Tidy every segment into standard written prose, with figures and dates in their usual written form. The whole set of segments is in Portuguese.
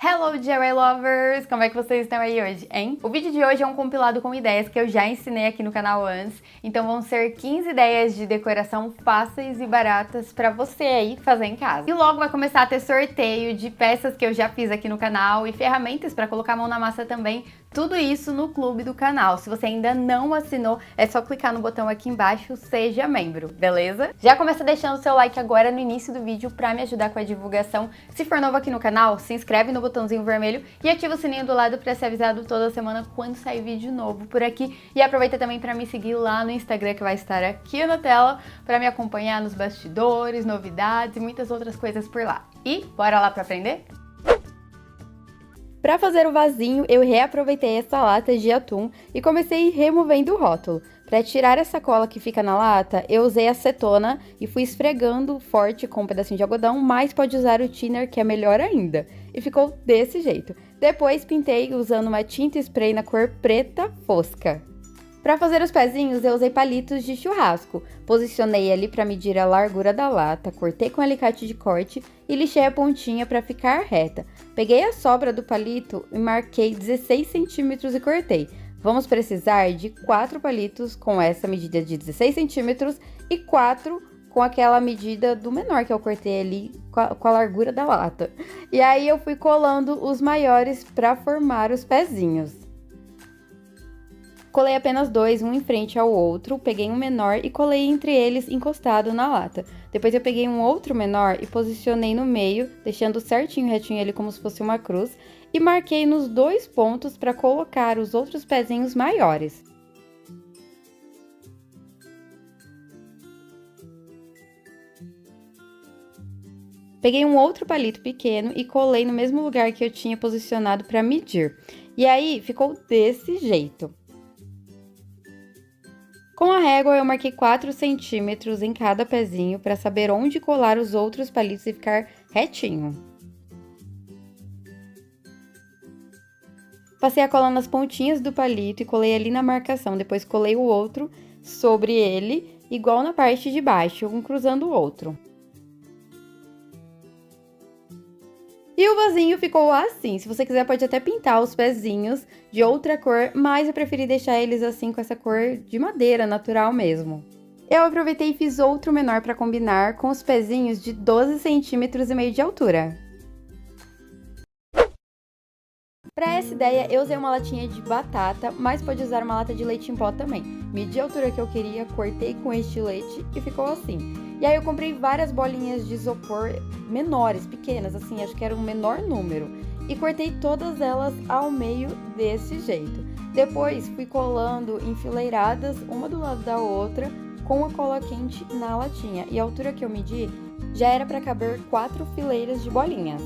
Hello, DIY Lovers! Como é que vocês estão aí hoje, hein? O vídeo de hoje é um compilado com ideias que eu já ensinei aqui no canal antes, então vão ser 15 ideias de decoração fáceis e baratas pra você aí fazer em casa. E logo vai começar a ter sorteio de peças que eu já fiz aqui no canal e ferramentas pra colocar a mão na massa também, tudo isso no clube do canal. Se você ainda não assinou, é só clicar no botão aqui embaixo, seja membro, beleza? Já começa deixando o seu like agora no início do vídeo pra me ajudar com a divulgação. Se for novo aqui no canal, se inscreve no botãozinho vermelho e ativa o sininho do lado para ser avisado toda semana quando sair vídeo novo por aqui. E aproveita também para me seguir lá no Instagram, que vai estar aqui na tela, para me acompanhar nos bastidores, novidades e muitas outras coisas por lá. E bora lá para aprender? Para fazer o vasinho, eu reaproveitei essa lata de atum e comecei removendo o rótulo. Para tirar essa cola que fica na lata, eu usei acetona e fui esfregando forte com um pedacinho de algodão, mas pode usar o thinner, que é melhor ainda. E ficou desse jeito. Depois pintei usando uma tinta spray na cor preta fosca. Para fazer os pezinhos, eu usei palitos de churrasco. Posicionei ali para medir a largura da lata, cortei com alicate de corte e lixei a pontinha para ficar reta. Peguei a sobra do palito e marquei 16 centímetros e cortei. Vamos precisar de 4 palitos com essa medida de 16 centímetros e 4 com aquela medida do menor que eu cortei ali com a largura da lata. E aí eu fui colando os maiores para formar os pezinhos. Colei apenas dois, um em frente ao outro, peguei um menor e colei entre eles encostado na lata. Depois eu peguei um outro menor e posicionei no meio, deixando certinho retinho ele como se fosse uma cruz, e marquei nos 2 pontos para colocar os outros pezinhos maiores. Peguei um outro palito pequeno e colei no mesmo lugar que eu tinha posicionado para medir. E aí ficou desse jeito. Com a régua, eu marquei 4 centímetros em cada pezinho para saber onde colar os outros palitos e ficar retinho. Passei a cola nas pontinhas do palito e colei ali na marcação, depois colei o outro sobre ele, igual na parte de baixo, um cruzando o outro. E o vasinho ficou assim. Se você quiser, pode até pintar os pezinhos de outra cor, mas eu preferi deixar eles assim com essa cor de madeira natural mesmo. Eu aproveitei e fiz outro menor para combinar com os pezinhos de 12 centímetros e meio de altura. Para essa ideia, eu usei uma latinha de batata, mas pode usar uma lata de leite em pó também. Medi a altura que eu queria, cortei com estilete e ficou assim. E aí eu comprei várias bolinhas de isopor menores, pequenas, assim, acho que era um menor número. E cortei todas elas ao meio desse jeito. Depois fui colando enfileiradas, uma do lado da outra, com a cola quente na latinha. E a altura que eu medi já era para caber 4 fileiras de bolinhas.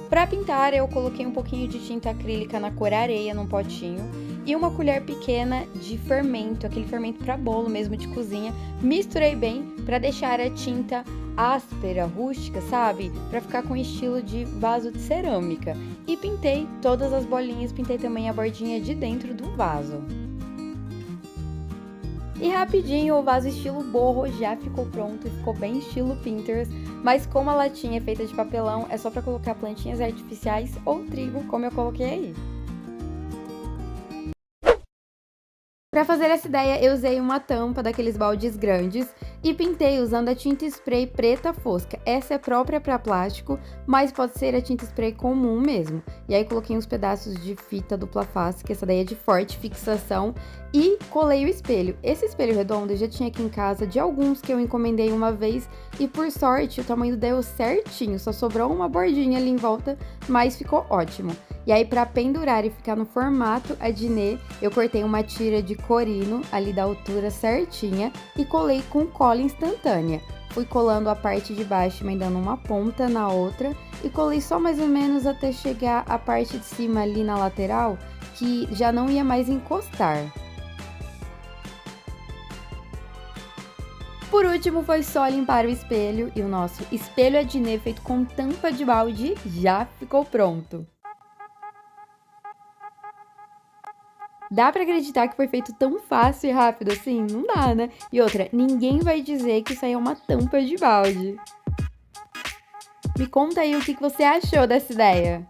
Para pintar, eu coloquei um pouquinho de tinta acrílica na cor areia num potinho e uma colher pequena de fermento, aquele fermento para bolo mesmo de cozinha. Misturei bem para deixar a tinta áspera, rústica, sabe? Para ficar com estilo de vaso de cerâmica. E pintei todas as bolinhas, pintei também a bordinha de dentro do vaso. E rapidinho o vaso estilo borro já ficou pronto, ficou bem estilo Pinterest, mas como a latinha é feita de papelão, é só para colocar plantinhas artificiais ou trigo, como eu coloquei aí. Para fazer essa ideia, eu usei uma tampa daqueles baldes grandes e pintei usando a tinta spray preta fosca. Essa é própria para plástico, mas pode ser a tinta spray comum mesmo. E aí coloquei uns pedaços de fita dupla face, que essa daí é de forte fixação, e colei o espelho. Esse espelho redondo eu já tinha aqui em casa de alguns que eu encomendei uma vez e por sorte o tamanho deu certinho, só sobrou uma bordinha ali em volta, mas ficou ótimo. E aí, para pendurar e ficar no formato Adnet, eu cortei uma tira de corino ali da altura certinha e colei com cola instantânea. Fui colando a parte de baixo, emendando uma ponta na outra e colei só mais ou menos até chegar a parte de cima ali na lateral, que já não ia mais encostar. Por último, foi só limpar o espelho e o nosso espelho Adnet feito com tampa de balde já ficou pronto. Dá pra acreditar que foi feito tão fácil e rápido assim? Não dá, né? E outra, ninguém vai dizer que isso aí é uma tampa de balde. Me conta aí o que você achou dessa ideia.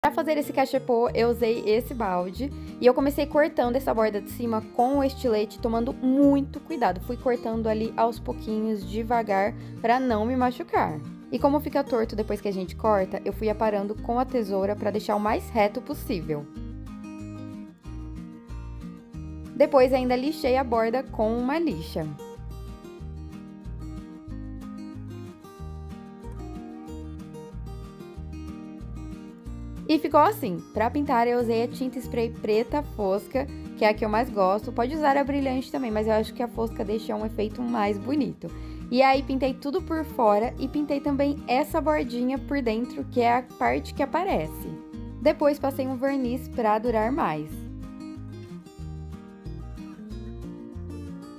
Para fazer esse cachepô, eu usei esse balde e eu comecei cortando essa borda de cima com o estilete, tomando muito cuidado. Fui cortando ali aos pouquinhos, devagar, para não me machucar. E como fica torto depois que a gente corta, eu fui aparando com a tesoura para deixar o mais reto possível. Depois ainda lixei a borda com uma lixa. E ficou assim. Para pintar eu usei a tinta spray preta fosca, que é a que eu mais gosto. Pode usar a brilhante também, mas eu acho que a fosca deixa um efeito mais bonito. E aí pintei tudo por fora e pintei também essa bordinha por dentro, que é a parte que aparece. Depois passei um verniz para durar mais.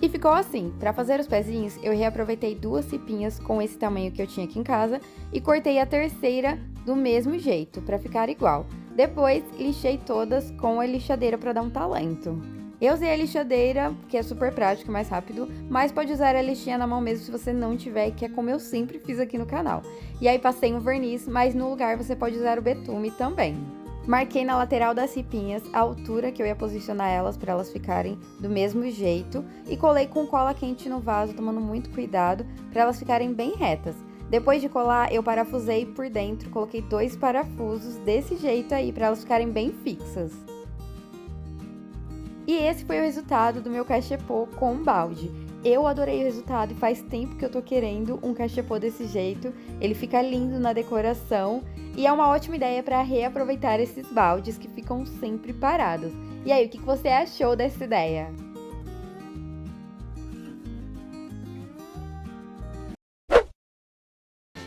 E ficou assim. Para fazer os pezinhos, eu reaproveitei 2 cipinhas com esse tamanho que eu tinha aqui em casa e cortei a terceira do mesmo jeito, para ficar igual. Depois, lixei todas com a lixadeira para dar um talento. Eu usei a lixadeira, que é super prático e mais rápido, mas pode usar a lixinha na mão mesmo se você não tiver, que é como eu sempre fiz aqui no canal. E aí passei um verniz, mas no lugar você pode usar o betume também. Marquei na lateral das cipinhas a altura que eu ia posicionar elas para elas ficarem do mesmo jeito e colei com cola quente no vaso, tomando muito cuidado para elas ficarem bem retas. Depois de colar, eu parafusei por dentro, coloquei 2 parafusos desse jeito aí para elas ficarem bem fixas. E esse foi o resultado do meu cachepô com balde. Eu adorei o resultado e faz tempo que eu tô querendo um cachepô desse jeito. Ele fica lindo na decoração e é uma ótima ideia para reaproveitar esses baldes que ficam sempre parados. E aí, o que você achou dessa ideia?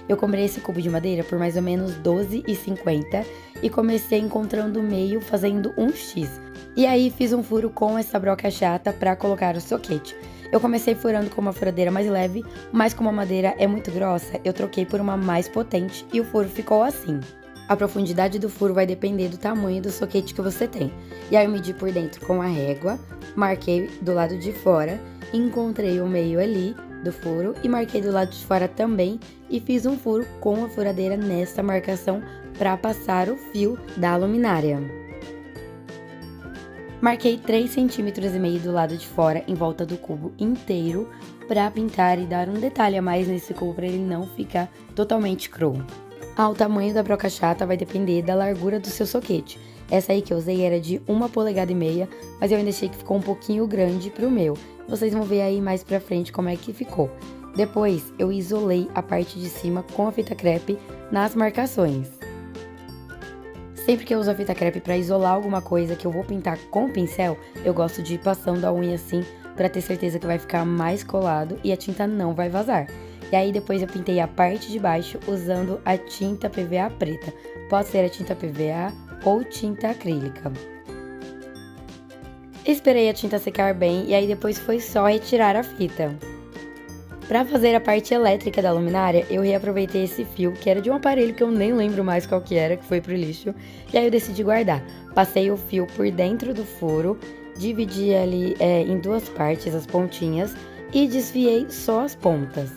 Eu comprei esse cubo de madeira por mais ou menos R$12,50 e comecei encontrando o meio fazendo um X. E aí fiz um furo com essa broca chata para colocar o soquete. Eu comecei furando com uma furadeira mais leve, mas como a madeira é muito grossa, eu troquei por uma mais potente e o furo ficou assim. A profundidade do furo vai depender do tamanho do soquete que você tem. E aí eu medi por dentro com a régua, marquei do lado de fora, encontrei o meio ali do furo e marquei do lado de fora também e fiz um furo com a furadeira nessa marcação para passar o fio da luminária. Marquei 3,5 cm do lado de fora em volta do cubo inteiro para pintar e dar um detalhe a mais nesse cubo para ele não ficar totalmente cru. O tamanho da broca chata vai depender da largura do seu soquete. Essa aí que eu usei era de 1,5 polegada, mas eu ainda achei que ficou um pouquinho grande pro meu. Vocês vão ver aí mais pra frente como é que ficou. Depois, eu isolei a parte de cima com a fita crepe nas marcações. Sempre que eu uso a fita crepe para isolar alguma coisa que eu vou pintar com o pincel, eu gosto de ir passando a unha assim para ter certeza que vai ficar mais colado e a tinta não vai vazar. E aí depois eu pintei a parte de baixo usando a tinta PVA preta. Pode ser a tinta PVA ou tinta acrílica. Esperei a tinta secar bem e aí depois foi só retirar a fita. Para fazer a parte elétrica da luminária, eu reaproveitei esse fio, que era de um aparelho que eu nem lembro mais qual que era, que foi pro lixo, e aí eu decidi guardar. Passei o fio por dentro do furo, dividi ali em 2 partes as pontinhas e desfiei só as pontas.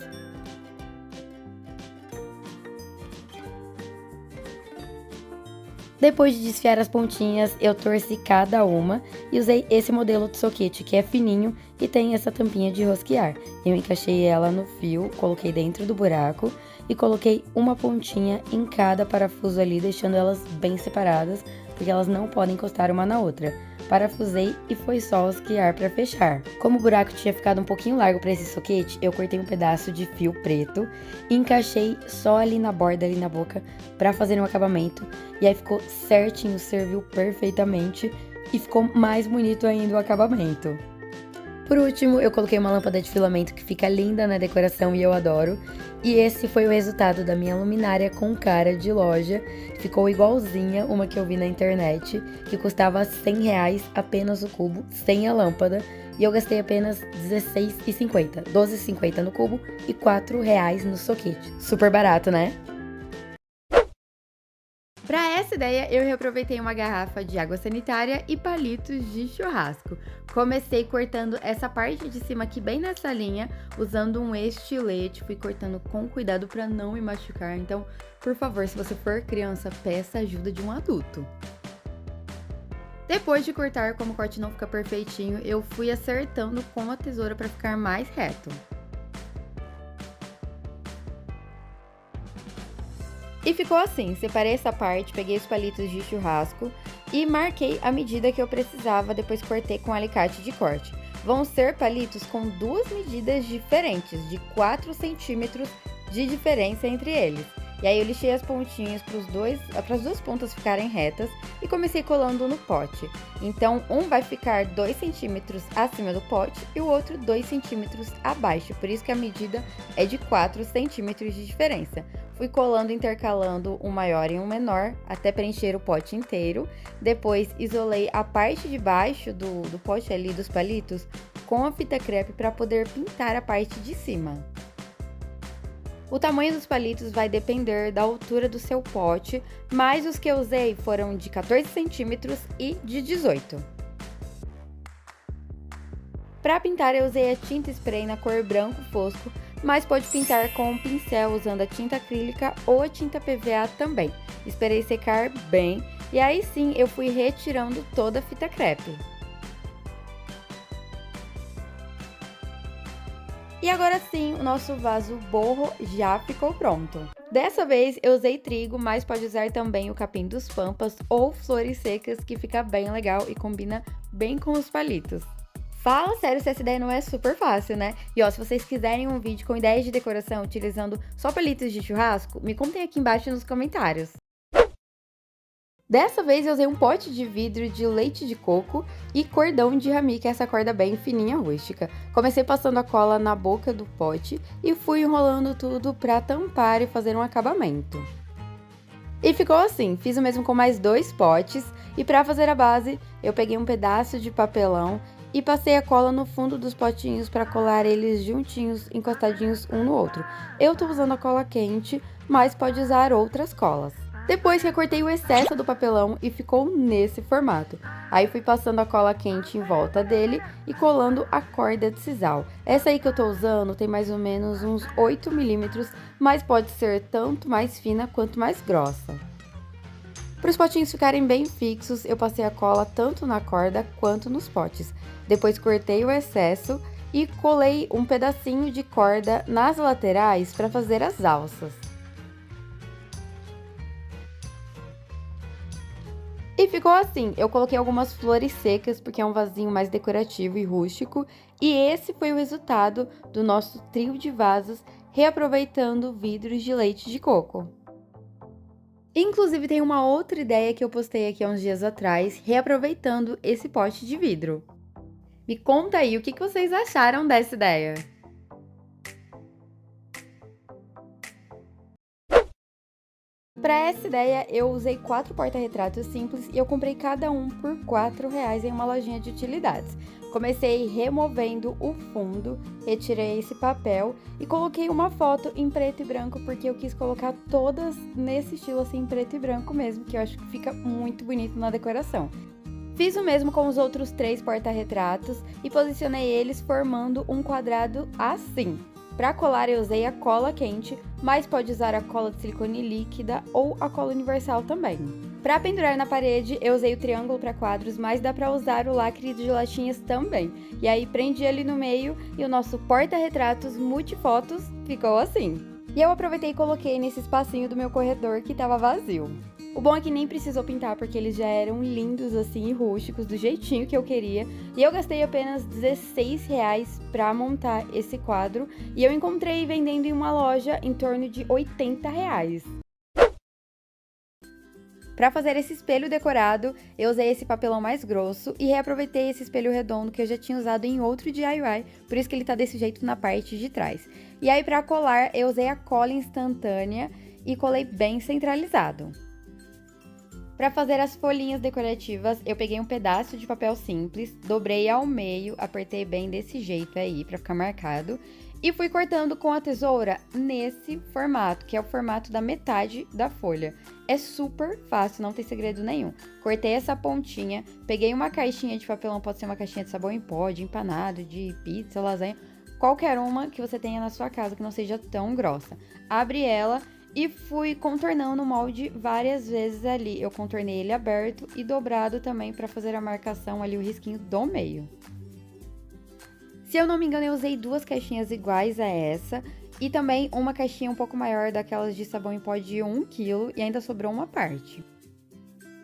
Depois de desfiar as pontinhas, eu torci cada uma e usei esse modelo de soquete que é fininho e tem essa tampinha de rosquear. Eu encaixei ela no fio, coloquei dentro do buraco e coloquei uma pontinha em cada parafuso ali, deixando elas bem separadas, porque elas não podem encostar uma na outra. Parafusei e foi só rosquear para fechar. Como o buraco tinha ficado um pouquinho largo para esse soquete, eu cortei um pedaço de fio preto e encaixei só ali na borda, ali na boca, para fazer um acabamento. E aí ficou certinho, serviu perfeitamente e ficou mais bonito ainda o acabamento. Por último, eu coloquei uma lâmpada de filamento que fica linda na decoração e eu adoro. E esse foi o resultado da minha luminária com cara de loja. Ficou igualzinha uma que eu vi na internet, que custava R$100 apenas o cubo, sem a lâmpada. E eu gastei apenas R$16,50, R$12,50 no cubo e R$4 no soquete. Super barato, né? Para essa ideia, eu reaproveitei uma garrafa de água sanitária e palitos de churrasco. Comecei cortando essa parte de cima aqui bem nessa linha, usando um estilete, fui cortando com cuidado para não me machucar. Então, por favor, se você for criança, peça ajuda de um adulto. Depois de cortar, como o corte não fica perfeitinho, eu fui acertando com a tesoura para ficar mais reto. E ficou assim, separei essa parte, peguei os palitos de churrasco e marquei a medida que eu precisava, depois cortei com alicate de corte. Vão ser palitos com duas medidas diferentes, de 4 centímetros de diferença entre eles. E aí eu lixei as pontinhas para as duas pontas ficarem retas e comecei colando no pote. Então, um vai ficar 2 centímetros acima do pote e o outro 2 centímetros abaixo, por isso que a medida é de 4 centímetros de diferença. Fui colando, intercalando um maior e um menor, até preencher o pote inteiro. Depois, isolei a parte de baixo do pote ali, dos palitos, com a fita crepe para poder pintar a parte de cima. O tamanho dos palitos vai depender da altura do seu pote, mas os que eu usei foram de 14 centímetros e de 18. Para pintar eu usei a tinta spray na cor branco fosco, mas pode pintar com um pincel usando a tinta acrílica ou a tinta PVA também. Esperei secar bem e aí sim eu fui retirando toda a fita crepe. E agora sim, o nosso vaso borro já ficou pronto. Dessa vez eu usei trigo, mas pode usar também o capim dos pampas ou flores secas, que fica bem legal e combina bem com os palitos. Fala sério se essa ideia não é super fácil, né? E ó, se vocês quiserem um vídeo com ideias de decoração utilizando só palitos de churrasco, me contem aqui embaixo nos comentários. Dessa vez eu usei um pote de vidro de leite de coco e cordão de rami, que é essa corda bem fininha rústica. Comecei passando a cola na boca do pote e fui enrolando tudo para tampar e fazer um acabamento. E ficou assim, fiz o mesmo com mais 2 potes e para fazer a base eu peguei um pedaço de papelão e passei a cola no fundo dos potinhos para colar eles juntinhos, encostadinhos um no outro. Eu tô usando a cola quente, mas pode usar outras colas. Depois recortei o excesso do papelão e ficou nesse formato. Aí fui passando a cola quente em volta dele e colando a corda de sisal. Essa aí que eu tô usando tem mais ou menos uns 8 milímetros, mas pode ser tanto mais fina quanto mais grossa. Para os potinhos ficarem bem fixos, eu passei a cola tanto na corda quanto nos potes. Depois cortei o excesso e colei um pedacinho de corda nas laterais para fazer as alças. E ficou assim, eu coloquei algumas flores secas porque é um vasinho mais decorativo e rústico, e esse foi o resultado do nosso trio de vasos reaproveitando vidros de leite de coco. Inclusive tem uma outra ideia que eu postei aqui há uns dias atrás, reaproveitando esse pote de vidro. Me conta aí o que vocês acharam dessa ideia. Para essa ideia, eu usei 4 porta-retratos simples e eu comprei cada um por R$4 em uma lojinha de utilidades. Comecei removendo o fundo, retirei esse papel e coloquei uma foto em preto e branco porque eu quis colocar todas nesse estilo assim, preto e branco mesmo, que eu acho que fica muito bonito na decoração. Fiz o mesmo com os outros 3 porta-retratos e posicionei eles formando um quadrado assim. Para colar eu usei a cola quente, mas pode usar a cola de silicone líquida ou a cola universal também. Para pendurar na parede eu usei o triângulo para quadros, mas dá para usar o lacre de latinhas também. E aí prendi ali no meio e o nosso porta-retratos multifotos ficou assim. E eu aproveitei e coloquei nesse espacinho do meu corredor que estava vazio. O bom é que nem precisou pintar porque eles já eram lindos assim e rústicos do jeitinho que eu queria. E eu gastei apenas R$16 para montar esse quadro e eu encontrei vendendo em uma loja em torno de R$80. Para fazer esse espelho decorado, eu usei esse papelão mais grosso e reaproveitei esse espelho redondo que eu já tinha usado em outro DIY, por isso que ele tá desse jeito na parte de trás. E aí para colar, eu usei a cola instantânea e colei bem centralizado. Para fazer as folhinhas decorativas, eu peguei um pedaço de papel simples, dobrei ao meio, apertei bem desse jeito aí para ficar marcado E fui cortando com a tesoura nesse formato, que é o formato da metade da folha. É super fácil, não tem segredo nenhum. Cortei essa pontinha, peguei uma caixinha de papelão, pode ser uma caixinha de sabão em pó, de empanado, de pizza, lasanha, qualquer uma que você tenha na sua casa que não seja tão grossa. Abre ela e fui contornando o molde várias vezes ali. Eu contornei ele aberto e dobrado também para fazer a marcação ali, o risquinho do meio. Se eu não me engano, eu usei 2 caixinhas iguais a essa e também uma caixinha um pouco maior daquelas de sabão em pó de 1 kg e ainda sobrou uma parte.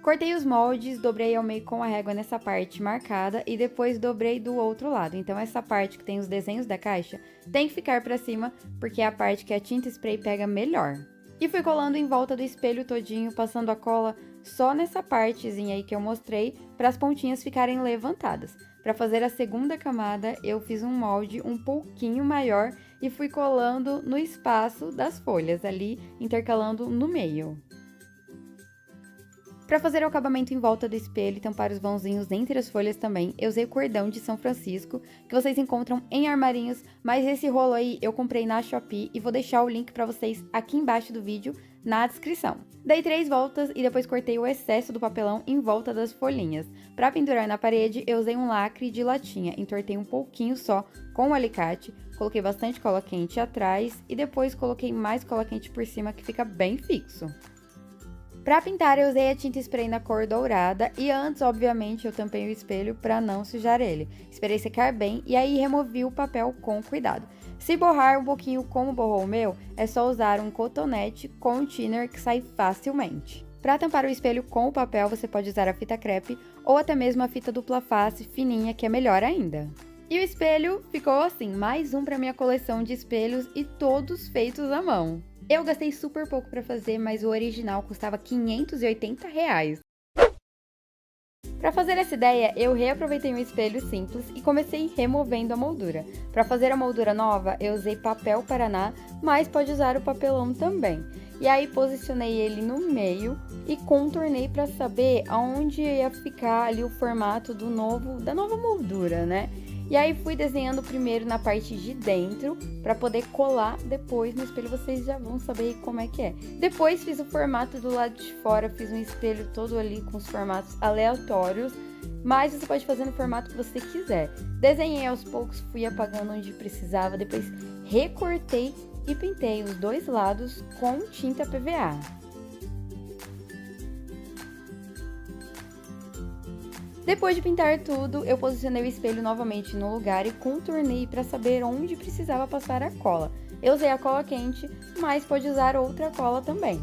Cortei os moldes, dobrei ao meio com a régua nessa parte marcada e depois dobrei do outro lado. Então essa parte que tem os desenhos da caixa tem que ficar para cima porque é a parte que a tinta spray pega melhor. E fui colando em volta do espelho todinho, passando a cola só nessa partezinha aí que eu mostrei para as pontinhas ficarem levantadas. Para fazer a segunda camada, eu fiz um molde um pouquinho maior e fui colando no espaço das folhas ali, intercalando no meio. Para fazer o acabamento em volta do espelho e tampar os vãozinhos entre as folhas também, eu usei o cordão de São Francisco, que vocês encontram em armarinhos, mas esse rolo aí eu comprei na Shopee e vou deixar o link para vocês aqui embaixo do vídeo na descrição. Dei 3 voltas e depois cortei o excesso do papelão em volta das folhinhas. Para pendurar na parede, eu usei um lacre de latinha, entortei um pouquinho só com o alicate, coloquei bastante cola quente atrás e depois coloquei mais cola quente por cima que fica bem fixo. Para pintar, eu usei a tinta spray na cor dourada e antes, obviamente, eu tampei o espelho para não sujar ele. Esperei secar bem e aí removi o papel com cuidado. Se borrar um pouquinho como borrou o meu, é só usar um cotonete com thinner que sai facilmente. Para tampar o espelho com o papel, você pode usar a fita crepe ou até mesmo a fita dupla face fininha, que é melhor ainda. E o espelho ficou assim, mais um para minha coleção de espelhos e todos feitos à mão. Eu gastei super pouco para fazer, mas o original custava R$580. Para fazer essa ideia, eu reaproveitei um espelho simples e comecei removendo a moldura. Para fazer a moldura nova, eu usei papel Paraná, mas pode usar o papelão também. E aí posicionei ele no meio e contornei para saber aonde ia ficar ali o formato da nova moldura, né? E aí fui desenhando primeiro na parte de dentro, para poder colar depois no espelho, vocês já vão saber como é que é. Depois fiz o formato do lado de fora, fiz um espelho todo ali com os formatos aleatórios, mas você pode fazer no formato que você quiser. Desenhei aos poucos, fui apagando onde precisava, depois recortei e pintei os 2 lados com tinta PVA. Depois de pintar tudo, eu posicionei o espelho novamente no lugar e contornei para saber onde precisava passar a cola. Eu usei a cola quente, mas pode usar outra cola também.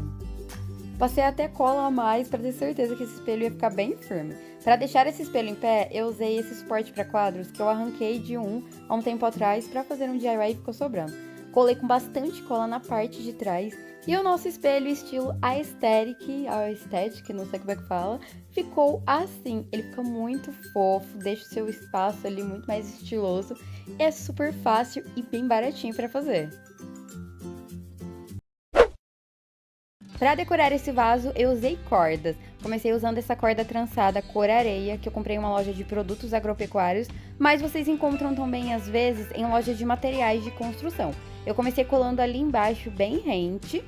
Passei até cola a mais para ter certeza que esse espelho ia ficar bem firme. Para deixar esse espelho em pé, eu usei esse suporte para quadros que eu arranquei de há um tempo atrás para fazer um DIY e ficou sobrando. Colei com bastante cola na parte de trás e o nosso espelho estilo aesthetic, não sei como é que fala, ficou assim. Ele fica muito fofo, deixa o seu espaço ali muito mais estiloso. É super fácil e bem baratinho para fazer. Para decorar esse vaso, eu usei cordas. Comecei usando essa corda trançada cor areia, que eu comprei em uma loja de produtos agropecuários, mas vocês encontram também, às vezes, em lojas de materiais de construção. Eu comecei colando ali embaixo, bem rente.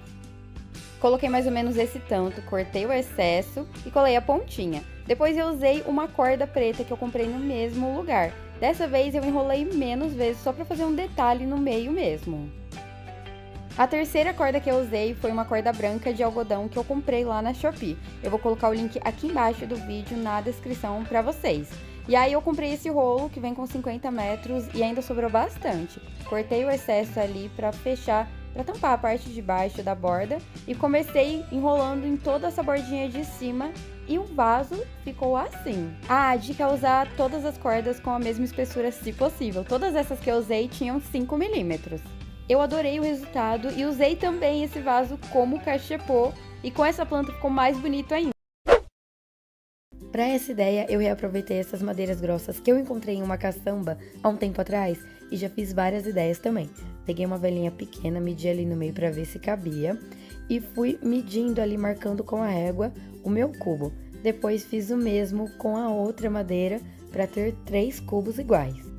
Coloquei mais ou menos esse tanto, cortei o excesso e colei a pontinha. Depois eu usei uma corda preta que eu comprei no mesmo lugar. Dessa vez eu enrolei menos vezes, só para fazer um detalhe no meio mesmo. A terceira corda que eu usei foi uma corda branca de algodão que eu comprei lá na Shopee. Eu vou colocar o link aqui embaixo do vídeo na descrição para vocês. E aí eu comprei esse rolo que vem com 50 metros e ainda sobrou bastante. Cortei o excesso ali para fechar, para tampar a parte de baixo da borda e comecei enrolando em toda essa bordinha de cima e o vaso ficou assim. A dica é usar todas as cordas com a mesma espessura se possível. Todas essas que eu usei tinham 5 milímetros. Eu adorei o resultado e usei também esse vaso como cachepô e com essa planta ficou mais bonito ainda. Para essa ideia, eu reaproveitei essas madeiras grossas que eu encontrei em uma caçamba há um tempo atrás e já fiz várias ideias também. Peguei uma velinha pequena, medi ali no meio para ver se cabia e fui medindo ali, marcando com a régua o meu cubo. Depois fiz o mesmo com a outra madeira para ter 3 cubos iguais.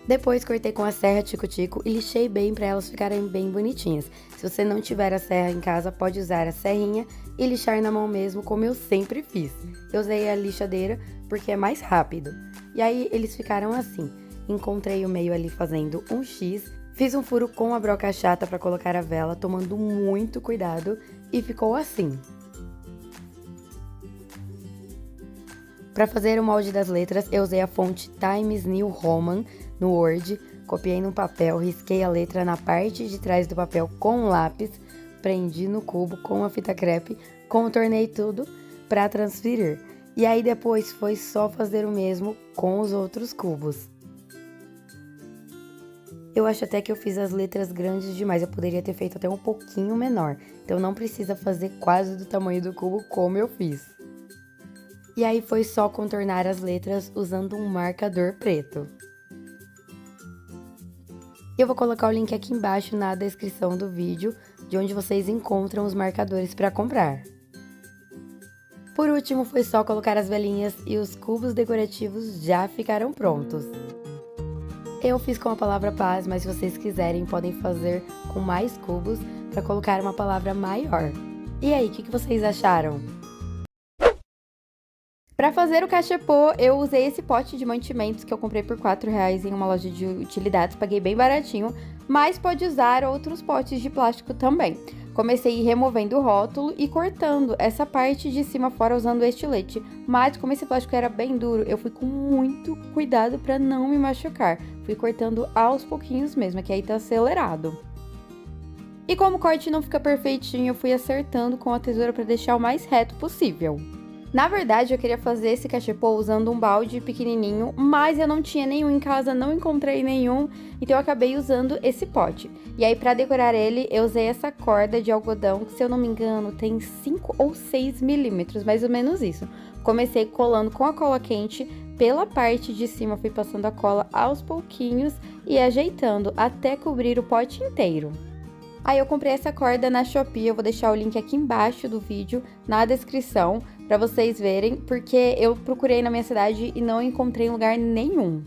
Depois cortei com a serra tico-tico e lixei bem para elas ficarem bem bonitinhas. Se você não tiver a serra em casa, pode usar a serrinha e lixar na mão mesmo, como eu sempre fiz. Eu usei a lixadeira porque é mais rápido. E aí eles ficaram assim. Encontrei o meio ali fazendo um X, fiz um furo com a broca chata para colocar a vela, tomando muito cuidado, e ficou assim. Para fazer o molde das letras, eu usei a fonte Times New Roman no Word, copiei no papel, risquei a letra na parte de trás do papel com um lápis, prendi no cubo com a fita crepe, contornei tudo para transferir. E aí depois foi só fazer o mesmo com os outros cubos. Eu acho até que eu fiz as letras grandes demais, eu poderia ter feito até um pouquinho menor, então não precisa fazer quase do tamanho do cubo como eu fiz. E aí foi só contornar as letras usando um marcador preto. Eu vou colocar o link aqui embaixo na descrição do vídeo, de onde vocês encontram os marcadores para comprar. Por último, foi só colocar as velinhas e os cubos decorativos já ficaram prontos. Eu fiz com a palavra paz, mas se vocês quiserem, podem fazer com mais cubos para colocar uma palavra maior. E aí, o que vocês acharam? Para fazer o cachepô, eu usei esse pote de mantimentos que eu comprei por R$4 em uma loja de utilidades, paguei bem baratinho, mas pode usar outros potes de plástico também. Comecei removendo o rótulo e cortando essa parte de cima fora usando o estilete, mas como esse plástico era bem duro, eu fui com muito cuidado para não me machucar. Fui cortando aos pouquinhos mesmo, que aí tá acelerado. E como o corte não fica perfeitinho, eu fui acertando com a tesoura para deixar o mais reto possível. Na verdade, eu queria fazer esse cachepô usando um balde pequenininho, mas eu não tinha nenhum em casa, não encontrei nenhum, então eu acabei usando esse pote. E aí, para decorar ele, eu usei essa corda de algodão, que se eu não me engano, tem 5 ou 6 milímetros, mais ou menos isso. Comecei colando com a cola quente, pela parte de cima fui passando a cola aos pouquinhos e ajeitando até cobrir o pote inteiro. Aí eu comprei essa corda na Shopee, eu vou deixar o link aqui embaixo do vídeo, na descrição, pra vocês verem, porque eu procurei na minha cidade e não encontrei em lugar nenhum.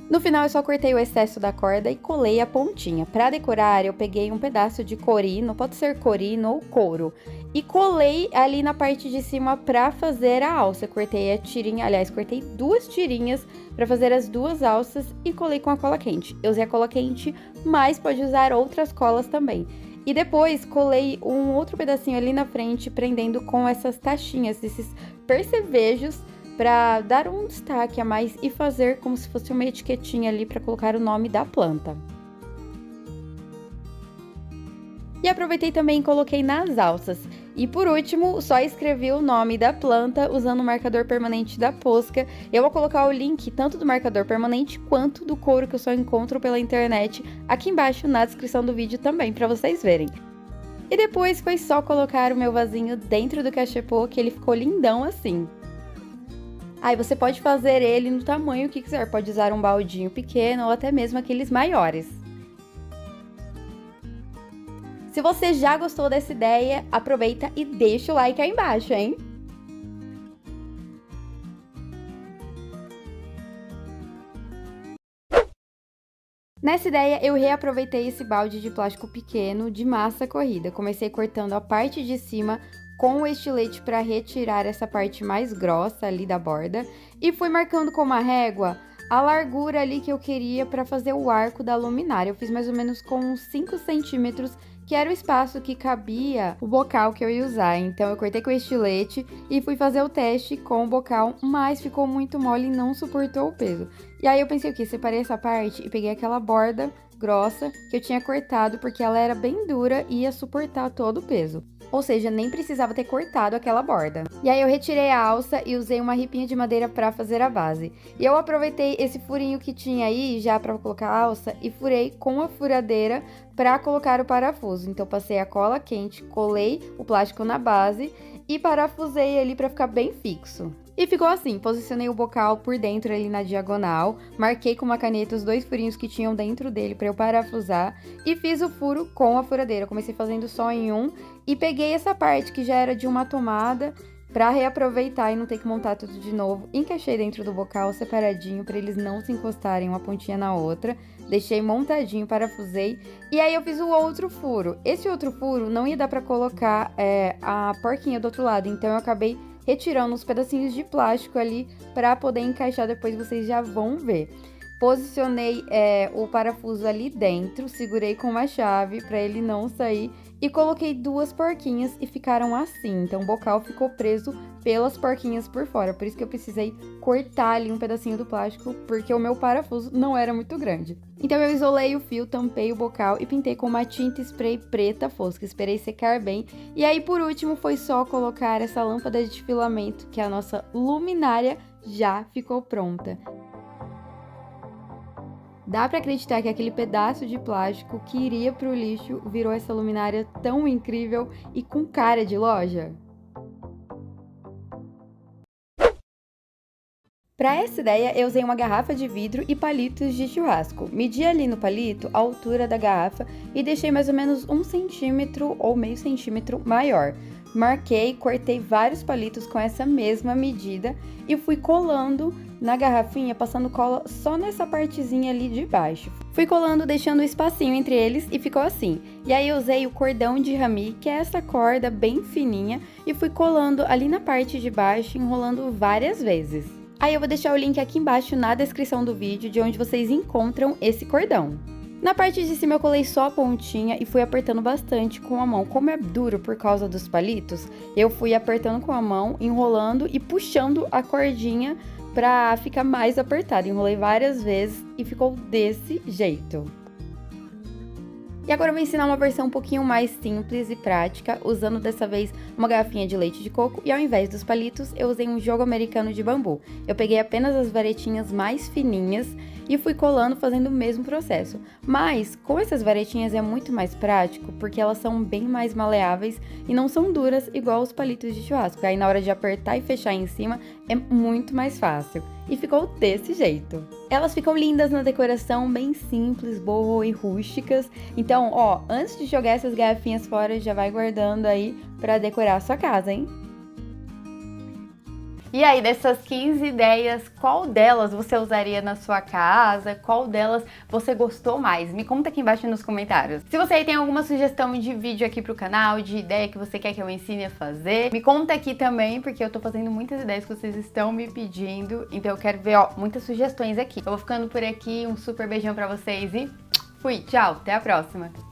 No final eu só cortei o excesso da corda e colei a pontinha. Pra decorar eu peguei um pedaço de corino, pode ser corino ou couro, e colei ali na parte de cima pra fazer a alça. Cortei a tirinha, aliás, cortei 2 tirinhas pra fazer as 2 alças e colei com a cola quente. Eu usei a cola quente, mas pode usar outras colas também. E depois colei um outro pedacinho ali na frente, prendendo com essas tachinhas, esses percevejos, para dar um destaque a mais e fazer como se fosse uma etiquetinha ali para colocar o nome da planta. E aproveitei também e coloquei nas alças. E por último, só escrevi o nome da planta usando o marcador permanente da Posca. Eu vou colocar o link tanto do marcador permanente quanto do couro que eu só encontro pela internet aqui embaixo na descrição do vídeo também, para vocês verem. E depois foi só colocar o meu vasinho dentro do cachepô, que ele ficou lindão assim. Aí você pode fazer ele no tamanho que quiser, pode usar um baldinho pequeno ou até mesmo aqueles maiores. Se você já gostou dessa ideia, aproveita e deixa o like aí embaixo, hein? Nessa ideia, eu reaproveitei esse balde de plástico pequeno de massa corrida. Comecei cortando a parte de cima com o estilete para retirar essa parte mais grossa ali da borda e fui marcando com uma régua a largura ali que eu queria para fazer o arco da luminária. Eu fiz mais ou menos com uns 5 centímetros, que era o espaço que cabia o bocal que eu ia usar. Então eu cortei com o estilete e fui fazer o teste com o bocal, mas ficou muito mole e não suportou o peso. E aí eu pensei o quê? Separei essa parte e peguei aquela borda grossa que eu tinha cortado, porque ela era bem dura e ia suportar todo o peso. Ou seja, nem precisava ter cortado aquela borda. E aí eu retirei a alça e usei uma ripinha de madeira para fazer a base. E eu aproveitei esse furinho que tinha aí já para colocar a alça e furei com a furadeira para colocar o parafuso. Então passei a cola quente, colei o plástico na base e parafusei ali para ficar bem fixo. E ficou assim, posicionei o bocal por dentro ali na diagonal, marquei com uma caneta os 2 furinhos que tinham dentro dele para eu parafusar e fiz o furo com a furadeira. Eu comecei fazendo só em um e peguei essa parte que já era de uma tomada Pra reaproveitar e não ter que montar tudo de novo, encaixei dentro do bocal separadinho para eles não se encostarem uma pontinha na outra. Deixei montadinho, parafusei. E aí eu fiz o outro furo. Esse outro furo não ia dar pra colocar a porquinha do outro lado, então eu acabei retirando uns pedacinhos de plástico ali pra poder encaixar, depois vocês já vão ver. Posicionei o parafuso ali dentro, segurei com uma chave para ele não sair e coloquei 2 porquinhas e ficaram assim. Então o bocal ficou preso pelas porquinhas por fora, por isso que eu precisei cortar ali um pedacinho do plástico, porque o meu parafuso não era muito grande. Então eu isolei o fio, tampei o bocal e pintei com uma tinta spray preta fosca, esperei secar bem. E aí por último foi só colocar essa lâmpada de filamento, que é a nossa luminária, já ficou pronta. Dá pra acreditar que aquele pedaço de plástico que iria pro lixo virou essa luminária tão incrível e com cara de loja? Para essa ideia, eu usei uma garrafa de vidro e palitos de churrasco. Medi ali no palito a altura da garrafa e deixei mais ou menos 1 centímetro ou meio centímetro maior. Marquei, cortei vários palitos com essa mesma medida e fui colando na garrafinha, passando cola só nessa partezinha ali de baixo. Fui colando, deixando um espacinho entre eles e ficou assim. E aí eu usei o cordão de rami, que é essa corda bem fininha, e fui colando ali na parte de baixo, enrolando várias vezes. Aí eu vou deixar o link aqui embaixo na descrição do vídeo de onde vocês encontram esse cordão. Na parte de cima eu colei só a pontinha e fui apertando bastante com a mão. Como é duro por causa dos palitos, eu fui apertando com a mão, enrolando e puxando a cordinha pra ficar mais apertado. Enrolei várias vezes e ficou desse jeito. E agora eu vou ensinar uma versão um pouquinho mais simples e prática, usando dessa vez uma garrafinha de leite de coco e ao invés dos palitos, eu usei um jogo americano de bambu. Eu peguei apenas as varetinhas mais fininhas e fui colando fazendo o mesmo processo. Mas com essas varetinhas é muito mais prático, porque elas são bem mais maleáveis e não são duras igual os palitos de churrasco. Aí na hora de apertar e fechar em cima é muito mais fácil. E ficou desse jeito. Elas ficam lindas na decoração, bem simples, boa e rústicas. Então, ó, antes de jogar essas garrafinhas fora, já vai guardando aí pra decorar a sua casa, hein? E aí, dessas 15 ideias, qual delas você usaria na sua casa? Qual delas você gostou mais? Me conta aqui embaixo nos comentários. Se você aí tem alguma sugestão de vídeo aqui pro canal, de ideia que você quer que eu ensine a fazer, me conta aqui também, porque eu tô fazendo muitas ideias que vocês estão me pedindo. Então eu quero ver, ó, muitas sugestões aqui. Eu vou ficando por aqui, um super beijão pra vocês e fui, tchau, até a próxima!